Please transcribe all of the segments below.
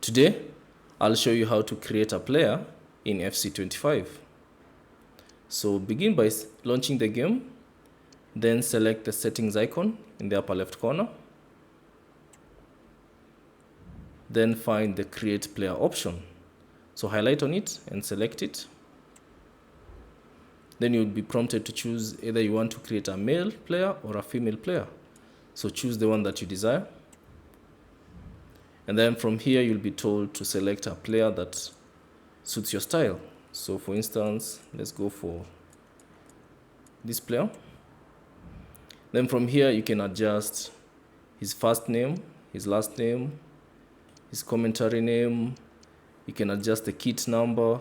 Today, I'll show you how to create a player in FC25. So begin by launching the game, then select the settings icon in the upper left corner. Then find the create player option. So highlight on it and select it. Then you'll be prompted to choose either you want to create a male player or a female player. So choose the one that you desire. And then from here, you'll be told to select a player that suits your style. So for instance, let's go for this player. Then from here, you can adjust his first name, his last name, his commentary name. You can adjust the kit number.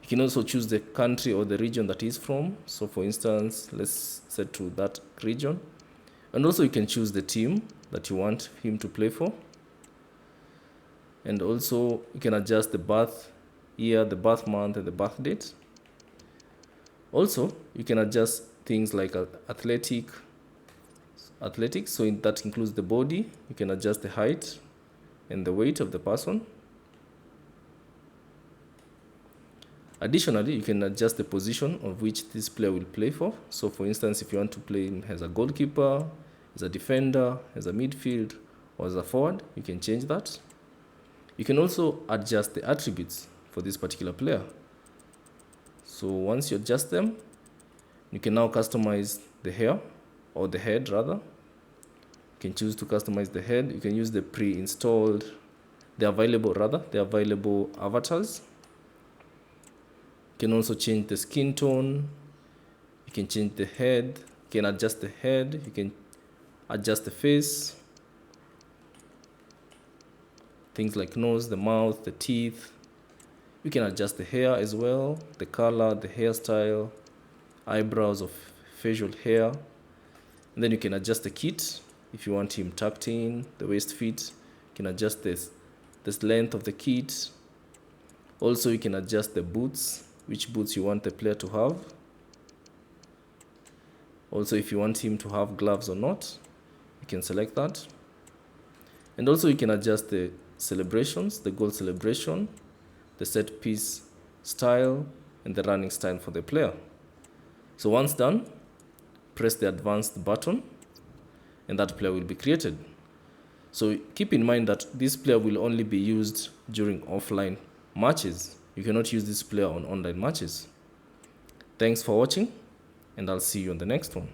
You can also choose the country or the region that he's from. So for instance, let's set to that region. And also you can choose the team that you want him to play for. And also you can adjust the birth year, the birth month, and the birth date. Also, you can adjust things like athletics, so that includes the body. You can adjust the height and the weight of the person. Additionally, you can adjust the position of which this player will play for. So for instance, if you want to play him as a goalkeeper, as a defender, as a midfield, or as a forward, you can change that. You can also adjust the attributes for this particular player. So once you adjust them, you can now customize the hair, or the head rather. You can choose to customize the head. You can use the pre-installed, the available avatars. You can also change the skin tone. You can change the head. You can adjust the head. You can adjust the face. Things like nose, the mouth, the teeth. You can adjust the hair as well, the color, the hairstyle, eyebrows of facial hair. And then you can adjust the kit if you want him tucked in, the waist fit. You can adjust this length of the kit. Also, you can adjust the boots, which boots you want the player to have. Also, if you want him to have gloves or not, you can select that. And also you can adjust the celebrations, the goal celebration, the set piece style, and the running style for the player. So once done, press the advanced button and that player will be created. So keep in mind that this player will only be used during offline matches. You cannot use this player on online matches. Thanks for watching, and I'll see you on the next one.